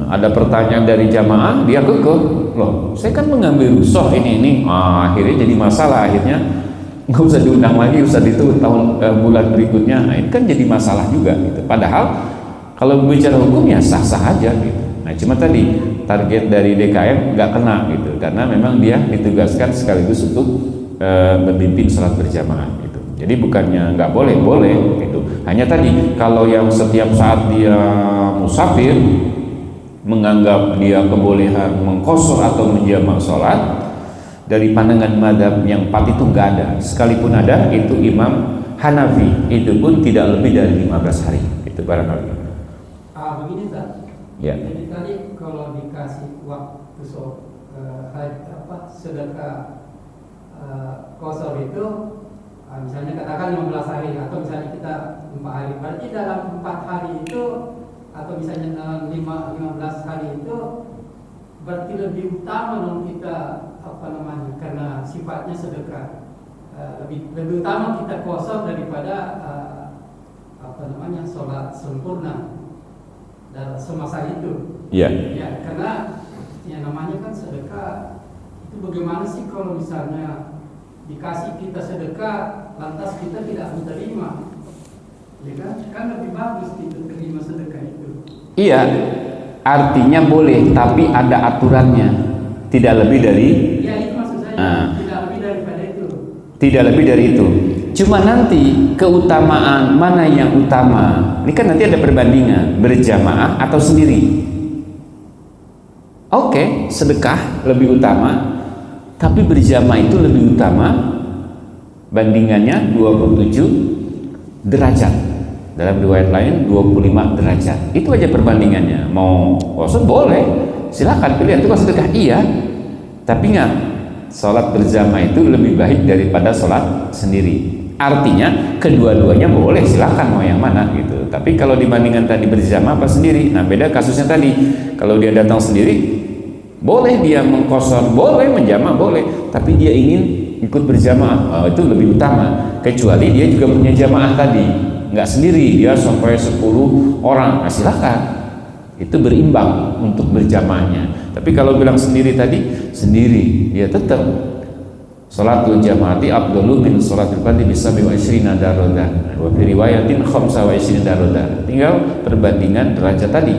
ada pertanyaan dari jamaah, dia kekeh, loh saya kan mengambil rusuh ini. Akhirnya jadi masalah, akhirnya nggak usah diundang lagi, usah itu tahun bulan berikutnya. Nah, ini kan jadi masalah juga gitu. Padahal kalau bicara hukum ya sah-sah aja gitu. Nah, cuma tadi target dari DKM nggak kena gitu, karena memang dia ditugaskan sekaligus untuk memimpin sholat berjamaah gitu. Jadi bukannya nggak boleh, boleh gitu. Hanya tadi kalau yang setiap saat dia musafir, menganggap dia kebolehan mengqashar atau menjamak sholat, dari pandangan madhab yang 4 itu nggak ada. Sekalipun ada, itu Imam Hanafi, itu pun tidak lebih dari 15 hari. Itu barangkali. Begini Ustaz. Ya. Jadi tadi kalau dikasih waktu sedekah qashar itu, misalnya katakan 15 hari atau misalnya kita 4 hari, berarti dalam 4 hari itu atau misalnya 15 hari itu berarti lebih utama dong kita karena sifatnya sedekah, lebih utama kita qashar daripada sholat sempurna dalam semasa itu. Iya. Ya, karena yang namanya kan sedekah itu bagaimana sih kalau misalnya dikasih kita sedekah lantas kita tidak menerima, ya kan lebih bagus kita terima sedekah itu. Iya, artinya boleh, tapi ada aturannya, tidak lebih dari. Ya, itu maksud saya. Tidak lebih daripada itu. Tidak lebih dari itu. Cuma nanti keutamaan mana yang utama? Ini kan nanti ada perbandingan berjamaah atau sendiri. Oke, sedekah lebih utama, tapi berjamaah itu lebih utama. Bandingannya 27 derajat. dalam riwayat lain 25 derajat. Itu aja perbandingannya. Mau qasar boleh, silakan pilih. Itu sedekah iya, tapi ingat, sholat berjamaah itu lebih baik daripada sholat sendiri. Artinya kedua-duanya boleh, silakan mau yang mana gitu. Tapi kalau dibandingkan tadi berjamaah apa sendiri, nah beda kasusnya tadi. Kalau dia datang sendiri, boleh dia mengqasar, boleh menjamaah boleh, tapi dia ingin ikut berjamaah, itu lebih utama. Kecuali dia juga punya jamaah tadi, nggak sendiri, dia sampai 10 orang, nah silakan, itu berimbang untuk berjamaahnya. Tapi kalau bilang sendiri tadi, sendiri dia tetap salatul jamaati afdalu min salatil fardhi bi 27 darajah wa fi riwayatin 25 darajah. Tinggal perbandingan derajat tadi.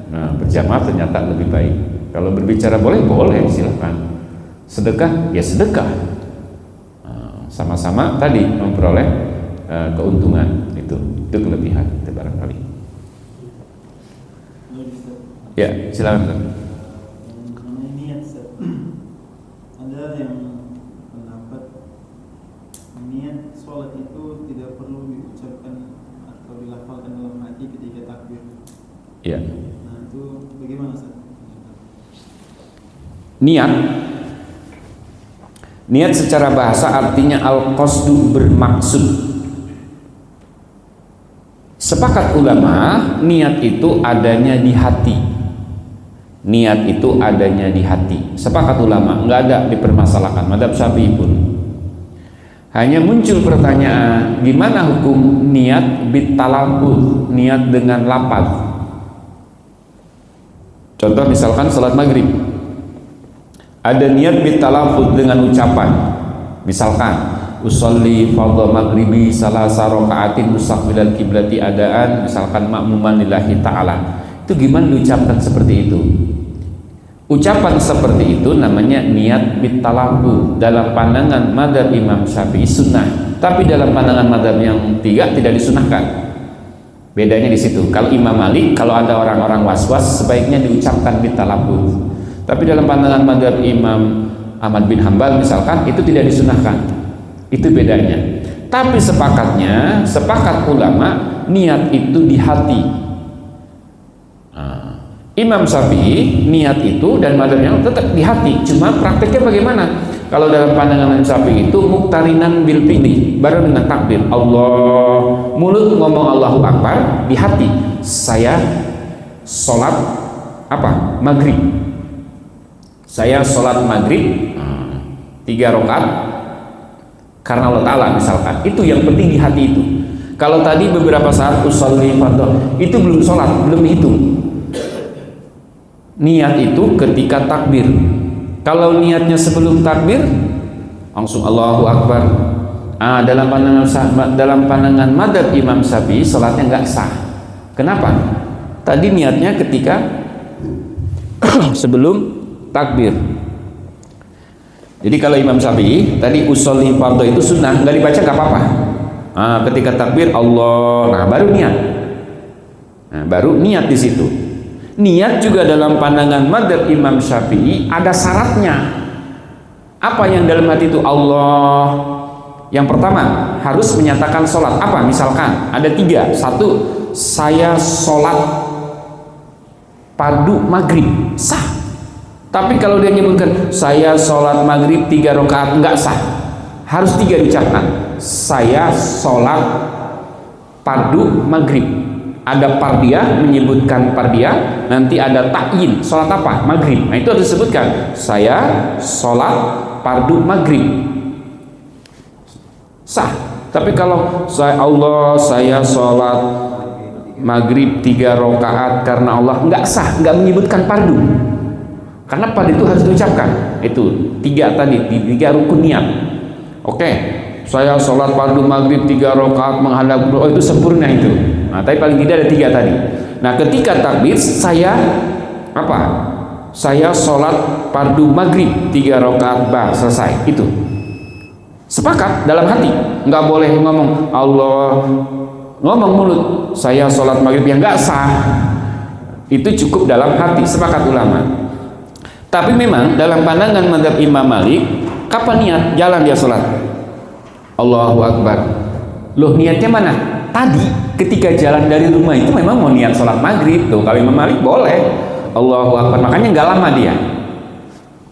Nah, berjamaah ternyata lebih baik. Kalau berbicara boleh, silakan. Sedekah, ya sedekah. Sama-sama tadi memperoleh keuntungan, itu kelebihan itu barangkali. Ya, silakan. Niat, ada yang pendapat niat sholat itu tidak perlu diucapkan atau dilafalkan dalam hati ketika takbir. Ya. Nah, itu bagaimana, Ustaz? Niat secara bahasa artinya al-qasdu, bermaksud. Sepakat ulama, niat itu adanya di hati. Niat itu adanya di hati. Sepakat ulama, nggak ada dipermasalahkan. Madzhab Syafi'i pun. Hanya muncul pertanyaan, gimana hukum niat bitalaffuz, niat dengan lafaz. Contoh misalkan salat maghrib, ada niat bitalaffuz dengan ucapan, misalkan usolli fardhu maghribi salasa raka'atin mustaqbilal kiblati adaan, misalkan makmuman lillahi ta'ala. Itu gimana diucapkan seperti itu? Ucapan seperti itu namanya niat bitalaffuz. Dalam pandangan mazhab Imam Syafi'i sunnah, tapi dalam pandangan mazhab yang tiga tidak disunahkan. Bedanya di situ. Kalau Imam Malik, kalau ada orang-orang was-was, sebaiknya diucapkan bitalaffuz. Tapi dalam pandangan mazhab Imam Ahmad bin Hambal misalkan, itu tidak disunahkan. Itu bedanya. Tapi sepakat ulama, niat itu di hati. Imam Syafi'i niat itu dan mazhabnya tetap di hati. Cuma prakteknya bagaimana? Kalau dalam pandangan Syafi'i itu muktarinan bil fi'li, bareng dengan takbir. Allah, mulut ngomong Allahu Akbar, di hati saya sholat apa? Maghrib. Saya sholat maghrib 3 rakaat karena Allah Ta'ala misalkan. Itu yang penting di hati itu. Kalau tadi beberapa saat usolli fardhu, itu belum sholat, belum hitung. Niat itu ketika takbir. Kalau niatnya sebelum takbir, langsung Allahu Akbar. Dalam pandangan mazhab Imam Syafi'i, salatnya nggak sah. Kenapa? Tadi niatnya ketika sebelum takbir. Jadi kalau Imam Syafi'i tadi usolli fardhu itu sunnah, nggak dibaca nggak apa-apa. Ketika takbir Allah, nah baru niat. Nah, baru niat di situ. Niat juga dalam pandangan mazhab Imam Syafi'i ada syaratnya. Apa yang dalam hati itu? Allah. Yang pertama harus menyatakan sholat. Apa? Misalkan ada 3. 1, saya sholat fardu maghrib, sah. Tapi kalau dia menyebutkan saya sholat maghrib 3 rakaat, enggak sah. Harus 3 diucapkan. Saya sholat fardu maghrib. Ada pardia, menyebutkan pardia, nanti ada ta'yin, sholat apa? Maghrib. Nah itu harus disebutkan, saya sholat fardu maghrib, sah. Tapi kalau saya sholat maghrib 3 rakaat karena Allah, nggak sah, nggak menyebutkan fardu. Karena fardu itu harus diucapkan. Itu 3 tadi, 3 rukun niat. Oke, saya sholat fardu maghrib 3 rakaat menghadap, oh itu sempurna itu. Nah, tapi paling tidak ada 3 tadi. Nah, ketika takbir saya apa? Saya sholat fardu maghrib 3 rakaat selesai. Itu sepakat dalam hati. Nggak boleh ngomong Allah, ngomong mulut saya sholat maghrib yang nggak sah. Itu cukup dalam hati, sepakat ulama. Tapi memang dalam pandangan mazhab Imam Malik, kapan niat? Jalan dia sholat Allahu Akbar. Loh, niatnya mana? tadi ketika jalan dari rumah itu memang mau niat sholat maghrib tuh. Kalau Imam Malik boleh Allahu Akbar, makanya nggak lama dia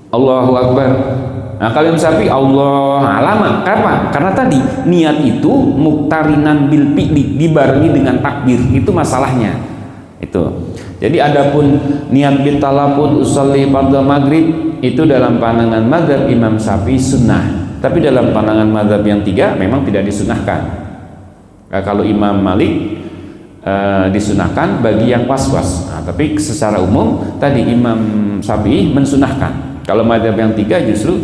Allahu Akbar. Nah kalau Imam Syafi'i Allah lama. Kenapa? Karena tadi niat itu muktarinan bil fi'li, dibarengi dengan takbir, itu masalahnya itu. Jadi adapun niat bitalaput usolli fardhu maghrib itu dalam pandangan mazhab Imam Syafi'i sunnah, tapi dalam pandangan mazhab yang tiga memang tidak disunahkan. Nah, kalau Imam Malik disunahkan bagi yang was-was. Nah, tapi secara umum tadi Imam Syafi'i mensunahkan. Kalau mazhab yang tiga justru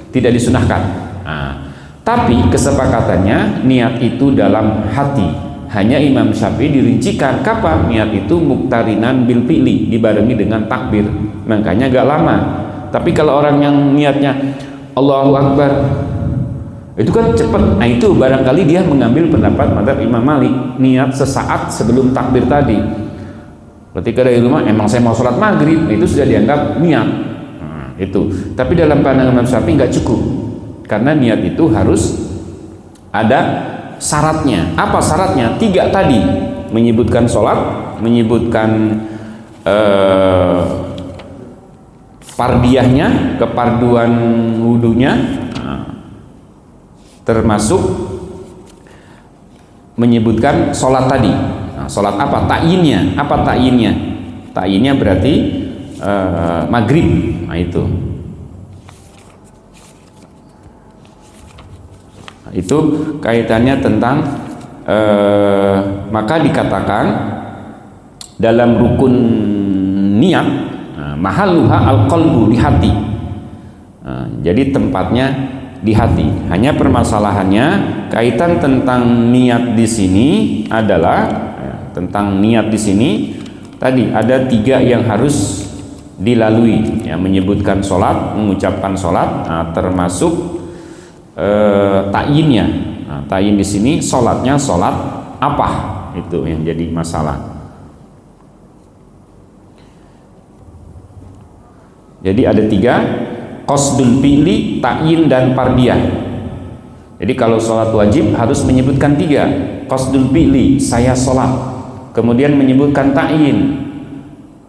tidak disunahkan. Nah, tapi kesepakatannya niat itu dalam hati. Hanya Imam Syafi'i dirincikan kapan niat itu muktarinan bil fi'li, dibarengi dengan takbir, makanya agak lama. Tapi kalau orang yang niatnya Allahu Akbar itu kan cepat. Nah itu barangkali dia mengambil pendapat mazhab Imam Malik, niat sesaat sebelum takbir tadi. Ketika dari rumah emang saya mau sholat maghrib, itu sudah dianggap niat. Nah, itu. Tapi dalam pandangan Imam Syafi'i nggak cukup, karena niat itu harus ada syaratnya. Apa syaratnya? 3 tadi, menyebutkan sholat, menyebutkan fardiyahnya, keparduan wudunya, termasuk menyebutkan sholat tadi. Nah, sholat apa? Ta'yinnya. Apa ta'yinnya? Ta'yinnya berarti maghrib. Nah itu. Itu kaitannya tentang maka dikatakan dalam rukun niat mahalluha al-qalbu, di hati. Jadi tempatnya di hati. Hanya permasalahannya kaitan tentang niat di sini adalah tentang niat di sini tadi ada 3 yang harus dilalui, ya, menyebutkan sholat, mengucapkan sholat, termasuk ta'yinnya. Nah, ta'yin di sini sholatnya sholat apa, itu yang jadi masalah. Jadi ada 3, qasdul fi'li, ta'yin, dan fardiyah. Jadi kalau sholat wajib harus menyebutkan 3, qasdul fi'li, saya sholat, kemudian menyebutkan ta'yin,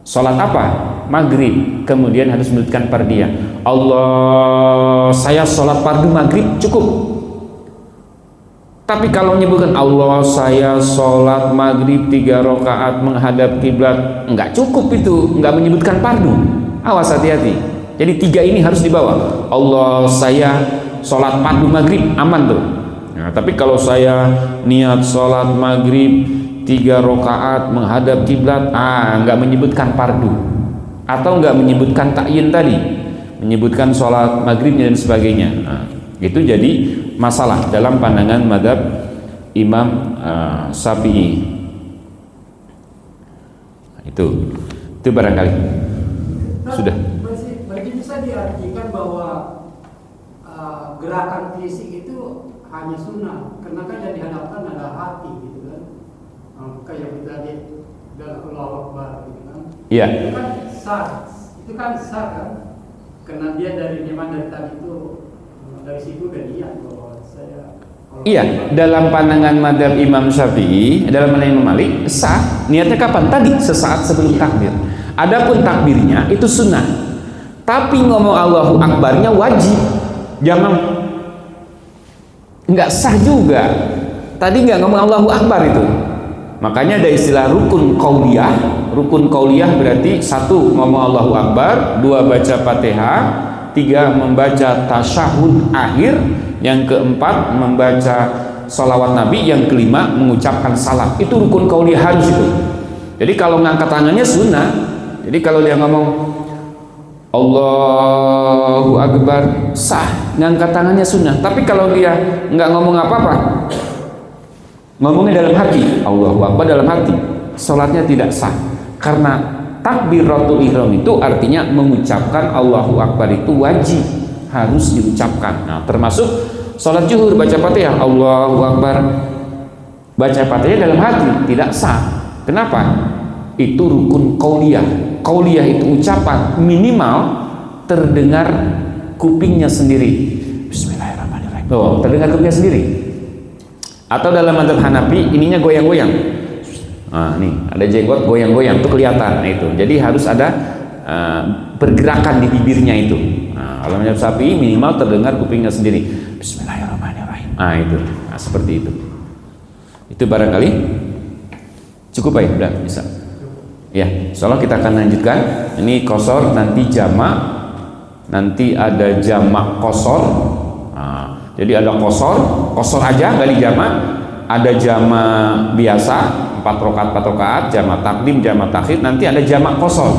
sholat apa? Maghrib, kemudian harus menyebutkan fardiyah. Allah, saya sholat fardu maghrib, cukup. Tapi kalau menyebutkan Allah, saya sholat maghrib 3 rakaat menghadap kiblat, enggak cukup itu, enggak menyebutkan fardu. Awas, hati-hati. Jadi 3 ini harus dibawa. Allah, saya sholat fardu maghrib, aman tuh. Nah, tapi kalau saya niat sholat maghrib 3 rakaat menghadap kiblat, enggak menyebutkan fardu, atau enggak menyebutkan ta'yin tadi, menyebutkan sholat maghribnya dan sebagainya. Nah, itu jadi masalah dalam pandangan mazhab Imam Syafi'i. Itu barangkali sudah. Berarti bisa diartikan bahwa gerakan fisik itu hanya sunnah, karena kan yang dihadapkan adalah hati, gitu kan? Kayak kita di dalam Allahu Akbar, gitu kan? Iya. Itu kan sah kan? Karena dia dari tadi itu, dari situ udah lihat bahwa saya. Iya, dalam pandangan mazhab Imam Syafi'i, dalam pandangan Imam Malik, sah. Niatnya kapan? Tadi, sesaat sebelum takbir. Adapun takbirnya itu sunnah. Tapi ngomong Allahu Akbarnya wajib. Jangan, nggak sah juga. Tadi nggak ngomong Allahu Akbar itu. Makanya ada istilah rukun qauliyah. Rukun qauliyah berarti 1 ngomong Allahu Akbar, 2 baca Fatihah, 3 membaca tasyahud akhir, yang keempat membaca sholawat Nabi, yang kelima mengucapkan salam. Itu rukun qauliyah harus itu. Jadi kalau ngangkat tangannya sunnah. Jadi kalau dia ngomong Allahu Akbar sah, ngangkat tangannya sunnah. Tapi kalau dia nggak ngomong apa-apa, ngomongnya dalam hati, Allahu Akbar dalam hati, sholatnya tidak sah. Karena takbiratul ihram itu artinya mengucapkan Allahu Akbar itu wajib, harus diucapkan. Nah, termasuk sholat zuhur baca Fatihah, Allahu Akbar, baca Fatihah dalam hati, tidak sah. Kenapa? Itu rukun qauliyah. Qauliyah itu ucapan minimal terdengar kupingnya sendiri. Bismillahirrahmanirrahim. Oh, terdengar kupingnya sendiri. Atau dalam mazhab Hanafi ininya goyang-goyang. Nah, nih ada jenggot goyang-goyang tuh kelihatan. Nah, itu. Jadi harus ada pergerakan di bibirnya itu. Nah, kalau mazhab Syafi'i minimal terdengar kupingnya sendiri. Bismillahirrahmanirrahim. Nah, itu. Nah, seperti itu. Itu barangkali cukup ya, udah bisa. Ya, insyaallah kita akan lanjutkan. Ini qasar, nanti jamak, nanti ada jamak qasar. Nah, jadi ada qasar aja nggak dijamak. Ada jamak biasa 4 rakaat, jamak takdim, jamak takhir. Nanti ada jamak qasar.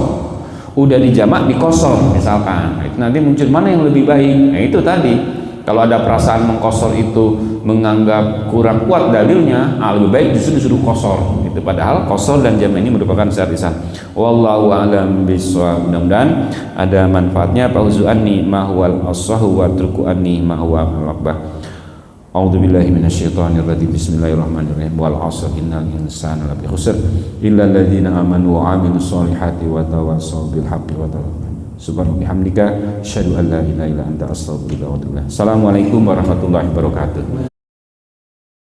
Udah dijamak di qasar misalkan. Nah, itu nanti muncul mana yang lebih baik. Nah, itu tadi. Kalau ada perasaan mengqasar itu menganggap kurang kuat dalilnya, lebih baik justru disuruh qasar. Itu padahal qasar dan jamak ini merupakan syarat lisan. Wallahu a'lam bishawab. Mudah-mudahan ada manfaatnya. Fauzu anni ma huwal ashahu wa turku anni ma huwa al-akbar. A'udzubillahi minasyaitonir rajim. Bismillahirrahmanirrahim. Wal 'asr innal insana lafi khusr illa alladziina aamanu wa 'amilus shalihaati wa tawassaw bil haqqi wa tawassaw. Subhanaka bihamdika asyhadu an la ilaha illa anta astaghfiruka wa atubu ilaik. Assalamualaikum warahmatullahi wabarakatuh.